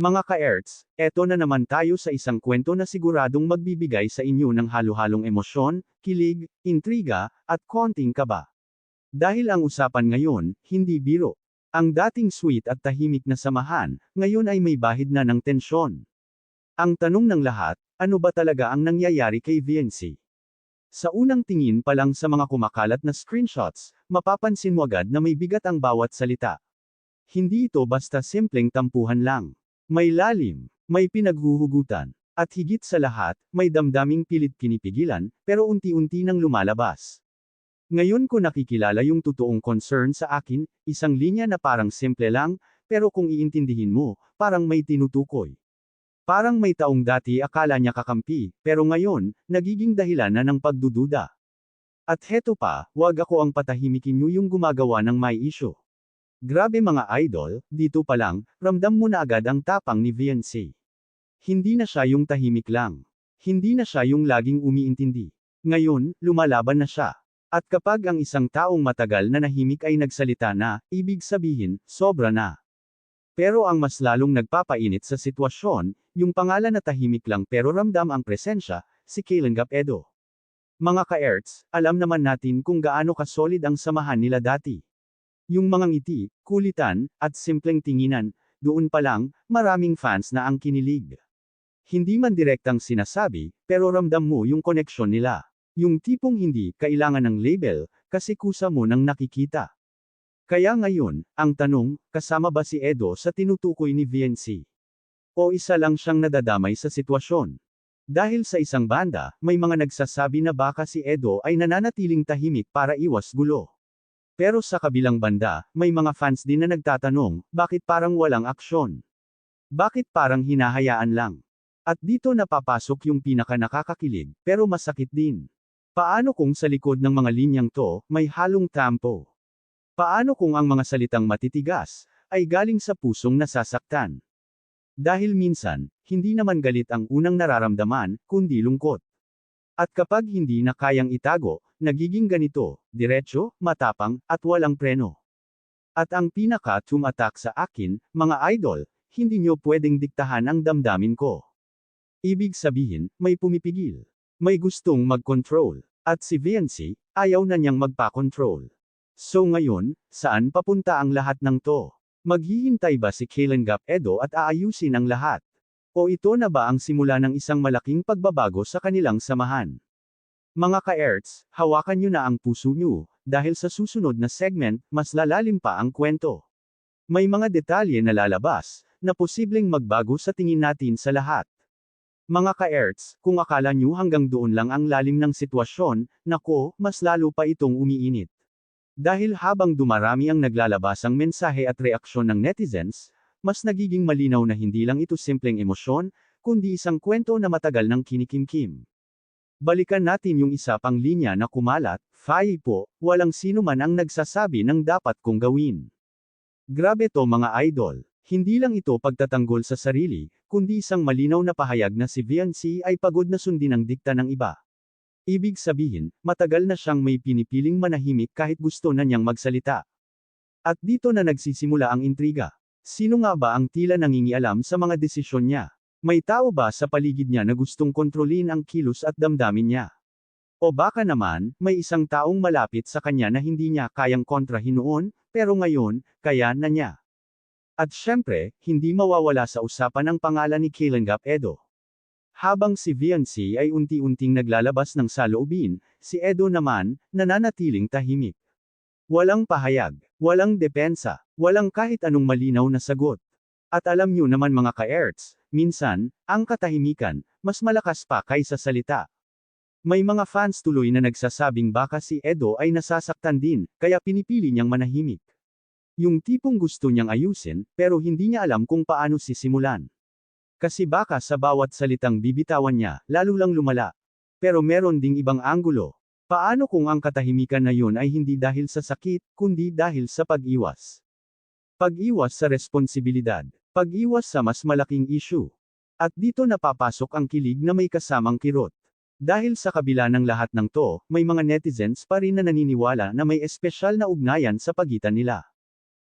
Mga ka-Erts, eto na naman tayo sa isang kwento na siguradong magbibigay sa inyo ng halo-halong emosyon, kilig, intriga, at konting kaba. Dahil ang usapan ngayon, hindi biro. Ang dating sweet at tahimik na samahan, ngayon ay may bahid na ng tensyon. Ang tanong ng lahat, ano ba talaga ang nangyayari kay VNC? Sa unang tingin pa lang sa mga kumakalat na screenshots, mapapansin mo agad na may bigat ang bawat salita. Hindi ito basta simpleng tampuhan lang. May lalim, may pinaghuhugutan, at higit sa lahat, may damdaming pilit pinipigilan, pero unti-unti nang lumalabas. Ngayon ko nakikilala yung totoong concern sa akin, isang linya na parang simple lang, pero kung iintindihin mo, parang may tinutukoy. Parang may taong dati akala niya kakampi, pero ngayon, nagiging dahilan na ng pagdududa. At heto pa, wag ako ang patahimikin niyo yung gumagawa ng may issue. Grabe mga idol, dito pa lang, ramdam mo na agad ang tapang ni VNC. Hindi na siya yung tahimik lang. Hindi na siya yung laging umiintindi. Ngayon, lumalaban na siya. At kapag ang isang taong matagal na nahimik ay nagsalita na, ibig sabihin, sobra na. Pero ang mas lalong nagpapainit sa sitwasyon, yung pangalan na tahimik lang pero ramdam ang presensya, si Kailan Gap-edo. Mga ka-Erts, alam naman natin kung gaano kasolid ang samahan nila dati. Yung mga ngiti, kulitan, at simpleng tinginan, doon pa lang, maraming fans na ang kinilig. Hindi man direktang sinasabi, pero ramdam mo yung koneksyon nila. Yung tipong hindi kailangan ng label, kasi kusa mo nang nakikita. Kaya ngayon, ang tanong, kasama ba si Edo sa tinutukoy ni VNC? O isa lang siyang nadadamay sa sitwasyon? Dahil sa isang banda, may mga nagsasabi na baka si Edo ay nananatiling tahimik para iwas gulo. Pero sa kabilang banda, may mga fans din na nagtatanong, bakit parang walang aksyon? Bakit parang hinahayaan lang? At dito napapasok yung pinaka nakakakilig, pero masakit din. Paano kung sa likod ng mga linyang to, may halong tampo? Paano kung ang mga salitang matitigas, ay galing sa pusong nasasaktan? Dahil minsan, hindi naman galit ang unang nararamdaman, kundi lungkot. At kapag hindi na kayang itago, nagiging ganito, diretso, matapang, at walang preno. At ang pinaka-tumatak sa akin, mga idol, hindi nyo pwedeng diktahan ang damdamin ko. Ibig sabihin, may pumipigil. May gustong mag-control. At si VNC, ayaw na niyang magpa-control. So ngayon, saan papunta ang lahat ng to? Maghihintay ba si Kailan Gap-edo at aayusin ang lahat? O ito na ba ang simula ng isang malaking pagbabago sa kanilang samahan? Mga ka-Erts, hawakan nyo na ang puso nyo, dahil sa susunod na segment, mas lalalim pa ang kwento. May mga detalye na lalabas, na posibleng magbago sa tingin natin sa lahat. Mga ka-Erts, kung akala nyo hanggang doon lang ang lalim ng sitwasyon, nako, mas lalo pa itong umiinit. Dahil habang dumarami ang naglalabasang mensahe at reaksyon ng netizens, mas nagiging malinaw na hindi lang ito simpleng emosyon, kundi isang kwento na matagal nang kinikimkim. Balikan natin yung isa pang linya na kumalat, "Faye po, walang sino man ang nagsasabi ng dapat kong gawin." Grabe to mga idol. Hindi lang ito pagtatanggol sa sarili, kundi isang malinaw na pahayag na si VNC ay pagod na sundin ang dikta ng iba. Ibig sabihin, matagal na siyang may pinipiling manahimik kahit gusto na niyang magsalita. At dito na nagsisimula ang intriga. Sino nga ba ang tila nangingialam sa mga desisyon niya? May tao ba sa paligid niya na gustong kontrolin ang kilos at damdamin niya? O baka naman, may isang taong malapit sa kanya na hindi niya kayang kontrahin noon, pero ngayon, kaya na niya. At syempre, hindi mawawala sa usapan ang pangalan ni Kailan Gap-edo. Habang si VNC ay unti-unting naglalabas ng saloobin, si Edo naman, nananatiling tahimik. Walang pahayag, walang depensa, walang kahit anong malinaw na sagot. At alam nyo naman mga ka-Erts, minsan, ang katahimikan, mas malakas pa kaysa salita. May mga fans tuloy na nagsasabing baka si Edo ay nasasaktan din, kaya pinipili niyang manahimik. Yung tipong gusto niyang ayusin, pero hindi niya alam kung paano sisimulan. Kasi baka sa bawat salitang bibitawan niya, lalo lang lumala. Pero meron ding ibang anggulo. Paano kung ang katahimikan na yun ay hindi dahil sa sakit, kundi dahil sa pag-iwas? Pag-iwas sa responsibilidad. Pag-iwas sa mas malaking issue. At dito napapasok ang kilig na may kasamang kirot. Dahil sa kabila ng lahat ng to, may mga netizens pa rin na naniniwala na may espesyal na ugnayan sa pagitan nila.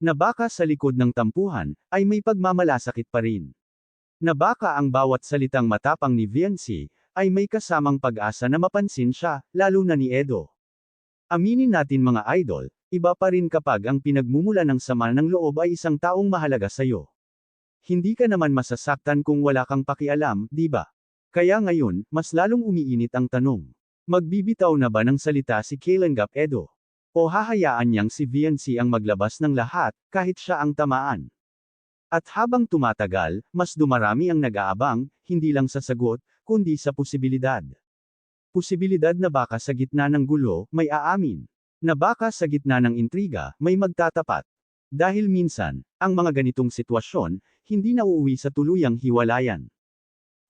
Na baka sa likod ng tampuhan, ay may pagmamalasakit pa rin. Na baka ang bawat salitang matapang ni Viancy, ay may kasamang pag-asa na mapansin siya, lalo na ni Edo. Aminin natin mga idol, iba pa rin kapag ang pinagmumula ng sama ng loob ay isang taong mahalaga sa'yo. Hindi ka naman masasaktan kung wala kang pakialam, di ba? Kaya ngayon, mas lalong umiinit ang tanong. Magbibitaw na ba ng salita si Kalenggap Edo? O hahayaan niyang si Viancy ang maglabas ng lahat, kahit siya ang tamaan? At habang tumatagal, mas dumarami ang nag-aabang, hindi lang sa sagot, kundi sa posibilidad. Posibilidad na baka sa gitna ng gulo, may aamin. Na baka sa gitna ng intriga, may magtatapat. Dahil minsan, ang mga ganitong sitwasyon, hindi na uuwi sa tuluyang hiwalayan.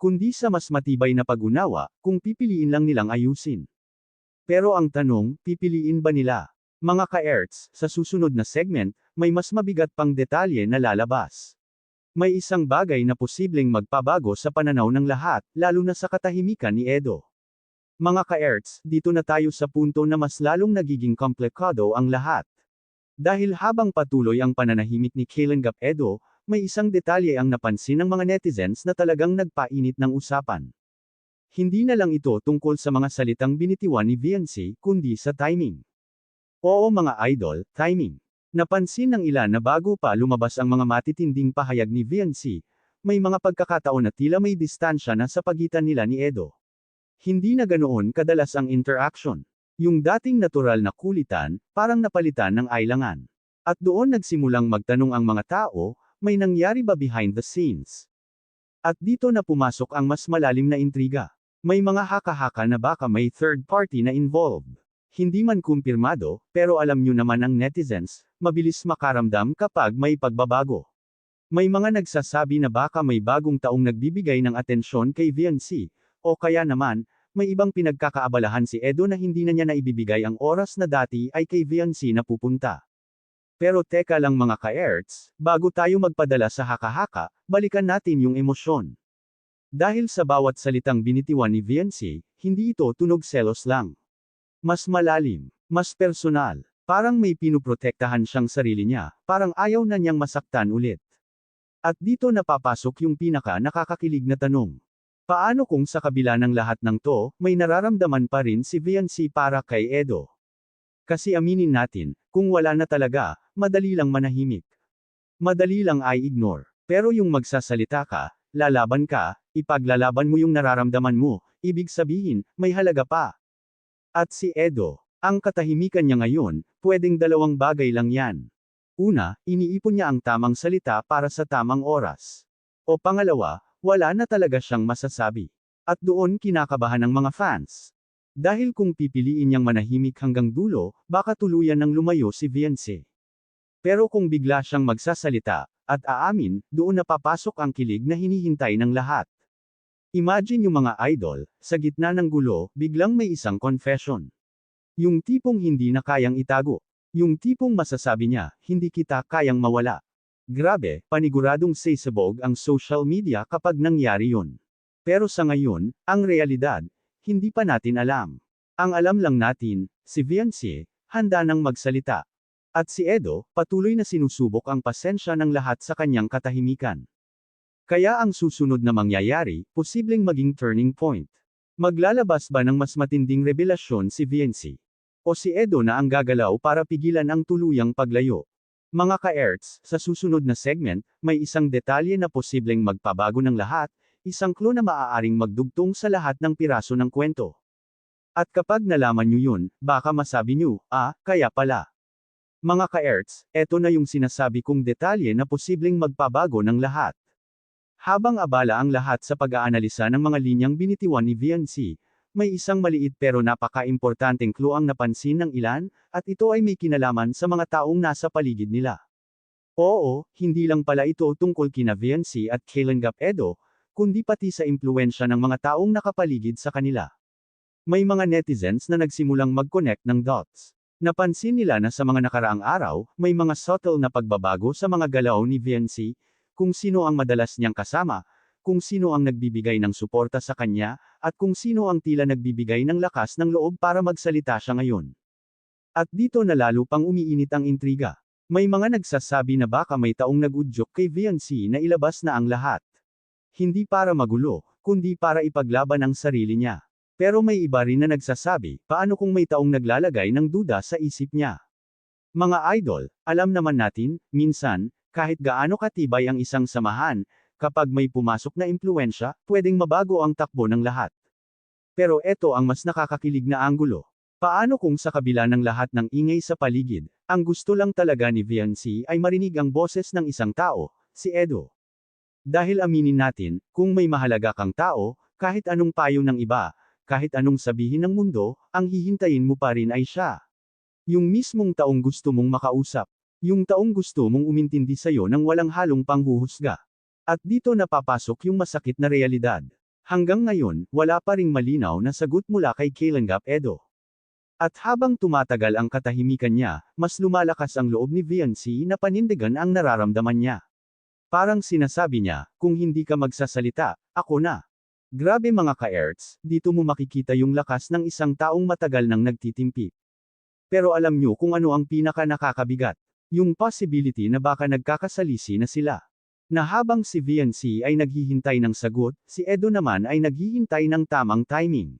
Kundi sa mas matibay na pag-unawa, kung pipiliin lang nilang ayusin. Pero ang tanong, pipiliin ba nila? Mga ka-Erts, sa susunod na segment, may mas mabigat pang detalye na lalabas. May isang bagay na posibleng magpabago sa pananaw ng lahat, lalo na sa katahimikan ni Edo. Mga ka-Erts, dito na tayo sa punto na mas lalong nagiging komplikado ang lahat. Dahil habang patuloy ang pananahimik ni Kalenggap Edo, may isang detalye ang napansin ng mga netizens na talagang nagpainit ng usapan. Hindi na lang ito tungkol sa mga salitang binitiwan ni Viancy, kundi sa timing. Oo mga idol, timing. Napansin ng ilan na bago pa lumabas ang mga matitinding pahayag ni Viancy, may mga pagkakataon na tila may distansya na sa pagitan nila ni Edo. Hindi na ganoon kadalas ang interaction. Yung dating natural na kulitan, parang napalitan ng ailangan. At doon nagsimulang magtanong ang mga tao, may nangyari ba behind the scenes? At dito na pumasok ang mas malalim na intriga. May mga haka-haka na baka may third party na involved. Hindi man kumpirmado, pero alam nyo naman ang netizens, mabilis makaramdam kapag may pagbabago. May mga nagsasabi na baka may bagong taong nagbibigay ng atensyon kay Viancy, o kaya naman, may ibang pinagkakaabalahan si Edo na hindi na niya naibibigay ang oras na dati ay kay Viancy na pupunta. Pero teka lang mga ka-Erts, bago tayo magpadala sa haka-haka, balikan natin yung emosyon. Dahil sa bawat salitang binitiwan ni Viancy, hindi ito tunog selos lang. Mas malalim, mas personal, parang may pinuprotektahan siyang sarili niya, parang ayaw na niyang masaktan ulit. At dito napapasok yung pinaka nakakakilig na tanong. Paano kung sa kabila ng lahat ng to, may nararamdaman pa rin si Viancy para kay Edo? Kasi aminin natin, kung wala na talaga, madali lang manahimik. Madali lang ay ignore. Pero yung magsasalita ka, lalaban ka, ipaglalaban mo yung nararamdaman mo, ibig sabihin, may halaga pa. At si Edo, ang katahimikan niya ngayon, pwedeng dalawang bagay lang yan. Una, iniipon niya ang tamang salita para sa tamang oras. O pangalawa, wala na talaga siyang masasabi. At doon kinakabahan ng mga fans. Dahil kung pipiliin niyang manahimik hanggang dulo, baka tuluyan ng lumayo si Viancy. Pero kung bigla siyang magsasalita, at aamin, doon napapasok ang kilig na hinihintay ng lahat. Imagine yung mga idol, sa gitna ng gulo, biglang may isang confession. Yung tipong hindi na kayang itago. Yung tipong masasabi niya, hindi kita kayang mawala. Grabe, paniguradong sasabog ang social media kapag nangyari yun. Pero sa ngayon, ang realidad, hindi pa natin alam. Ang alam lang natin, si Viancy, handa nang magsalita. At si Edo, patuloy na sinusubok ang pasensya ng lahat sa kanyang katahimikan. Kaya ang susunod na mangyayari, posibleng maging turning point. Maglalabas ba ng mas matinding revelasyon si Viancy? O si Edo na ang gagalaw para pigilan ang tuluyang paglayo? Mga ka-Erts, sa susunod na segment, may isang detalye na posibleng magpabago ng lahat, isang clue na maaaring magdugtong sa lahat ng piraso ng kwento. At kapag nalaman nyo yun, baka masabi nyo, kaya pala. Mga ka-Erts, eto na yung sinasabi kong detalye na posibleng magpabago ng lahat. Habang abala ang lahat sa pag-aanalisa ng mga linyang binitiwan ni Viancy, may isang maliit pero napaka-importanteng clue ang napansin ng ilan, at ito ay may kinalaman sa mga taong nasa paligid nila. Oo, hindi lang pala ito tungkol kina Viancy at Kalenggap Edo, kundi pati sa impluwensya ng mga taong nakapaligid sa kanila. May mga netizens na nagsimulang mag-connect ng dots. Napansin nila na sa mga nakaraang araw, may mga subtle na pagbabago sa mga galaw ni Viancy, kung sino ang madalas niyang kasama, kung sino ang nagbibigay ng suporta sa kanya, at kung sino ang tila nagbibigay ng lakas ng loob para magsalita siya ngayon. At dito na lalo pang umiinit ang intriga. May mga nagsasabi na baka may taong nag-udyok kay Viancy na ilabas na ang lahat. hindi para magulo, kundi para ipaglaban ang sarili niya. Pero may iba rin na nagsasabi, paano kung may taong naglalagay ng duda sa isip niya? Mga idol, alam naman natin, minsan, kahit gaano katibay ang isang samahan, kapag may pumasok na impluwensya, pwedeng mabago ang takbo ng lahat. Pero eto ang mas nakakakilig na anggulo. Paano kung sa kabila ng lahat ng ingay sa paligid, ang gusto lang talaga ni Viancy ay marinig ang boses ng isang tao, si Edo. Dahil aminin natin, kung may mahalaga kang tao, kahit anong payo ng iba, kahit anong sabihin ng mundo, ang hihintayin mo pa rin ay siya. Yung mismong taong gusto mong makausap. Yung taong gusto mong umintindi sa'yo nang walang halong panghuhusga. At dito napapasok yung masakit na realidad. Hanggang ngayon, wala pa ring malinaw na sagot mula kay Kalinga Edo. At habang tumatagal ang katahimikan niya, mas lumalakas ang loob ni Viancy na panindigan ang nararamdaman niya. Parang sinasabi niya, kung hindi ka magsasalita, ako na. Grabe mga ka-Erts, dito mo makikita yung lakas ng isang taong matagal nang nagtitimpi. Pero alam nyo kung ano ang pinaka nakakabigat. Yung possibility na baka nagkakasalisi na sila. Na habang si Viancy ay naghihintay ng sagot, si Edo naman ay naghihintay ng tamang timing.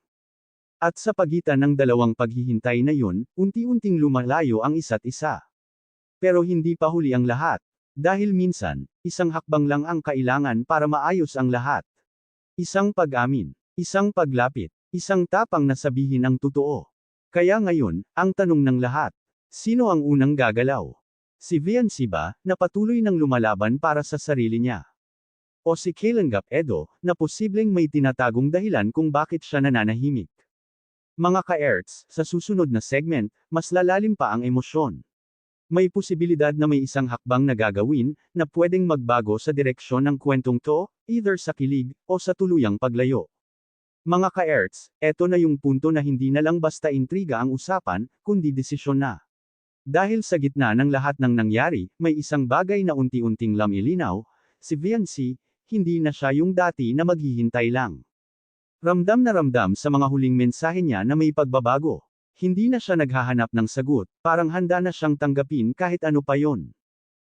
At sa pagitan ng dalawang paghihintay na yun, unti-unting lumalayo ang isa't isa. Pero hindi pa huli ang lahat. Dahil minsan, isang hakbang lang ang kailangan para maayos ang lahat. Isang pag-amin, isang paglapit, isang tapang na sabihin ang totoo. Kaya ngayon, ang tanong ng lahat, sino ang unang gagalaw? Si Viancy ba, na patuloy nang lumalaban para sa sarili niya? O si Kalinga Edo, na posibleng may tinatagong dahilan kung bakit siya nananahimik? Mga ka-Erts, sa susunod na segment, mas lalalim pa ang emosyon. May posibilidad na may isang hakbang na gagawin, na pwedeng magbago sa direksyon ng kwentong to, either sa kilig, o sa tuluyang paglayo. Mga ka-Erts, eto na yung punto na hindi na lang basta intriga ang usapan, kundi desisyon na. Dahil sa gitna ng lahat ng nangyari, may isang bagay na unti-unting lamilinaw, si Viancy, hindi na siya yung dati na maghihintay lang. Ramdam na ramdam sa mga huling mensahe niya na may pagbabago. Hindi na siya naghahanap ng sagot, parang handa na siyang tanggapin kahit ano pa yon.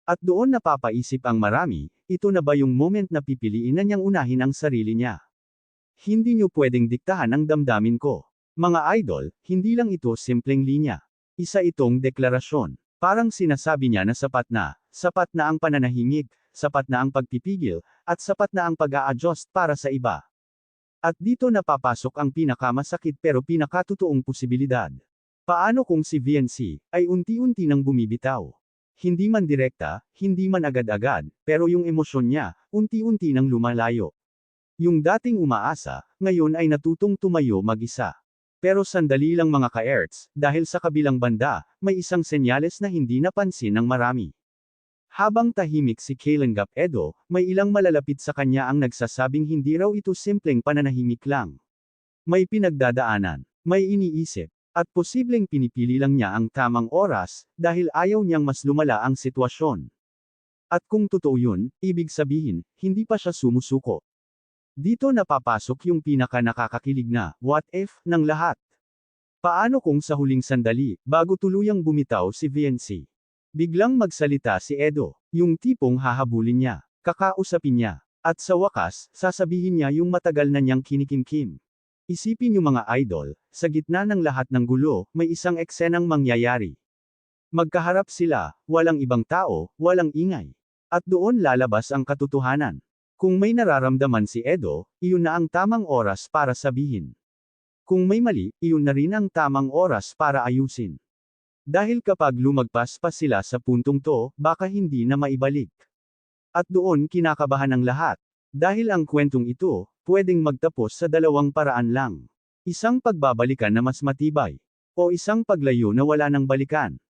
At doon napapaisip ang marami, ito na ba yung moment na pipiliin na niyang unahin ang sarili niya? Hindi niyo pwedeng diktahan ang damdamin ko. Mga idol, hindi lang ito simpleng linya. Isa itong deklarasyon. Parang sinasabi niya na sapat na ang pananahimik, sapat na ang pagpipigil, at sapat na ang pag-a-adjust para sa iba. At dito napapasok ang pinakamasakit pero pinakatotoong posibilidad. Paano kung si Viancy ay unti-unti nang bumibitaw? Hindi man direkta, hindi man agad-agad, pero yung emosyon niya, unti-unti nang lumalayo. Yung dating umaasa, ngayon ay natutong tumayo mag-isa. Pero sandali lang mga ka-Erts, dahil sa kabilang banda, may isang senyales na hindi napansin ng marami. Habang tahimik si Kalinga Edo, may ilang malalapit sa kanya ang nagsasabing hindi raw ito simpleng pananahimik lang. May pinagdadaanan, may iniisip, at posibleng pinipili lang niya ang tamang oras, dahil ayaw niyang mas lumala ang sitwasyon. At kung totoo yun, ibig sabihin, hindi pa siya sumusuko. Dito napapasok yung pinaka nakakakilig na, what if, ng lahat. Paano kung sa huling sandali, bago tuluyang bumitaw si Viancy? Biglang magsalita si Edo, yung tipong hahabulin niya, kakausapin niya, at sa wakas, sasabihin niya yung matagal na niyang kinikimkim. Isipin niyo mga idol, sa gitna ng lahat ng gulo, may isang eksenang mangyayari. Magkaharap sila, walang ibang tao, walang ingay. At doon lalabas ang katotohanan. Kung may nararamdaman si Edo, iyon na ang tamang oras para sabihin. Kung may mali, iyon na rin ang tamang oras para ayusin. Dahil kapag lumagpas pa sila sa puntong to, baka hindi na maibalik. At doon kinakabahan ang lahat. Dahil ang kwentong ito, pwedeng magtapos sa dalawang paraan lang. Isang pagbabalikan na mas matibay. O isang paglayo na wala nang balikan.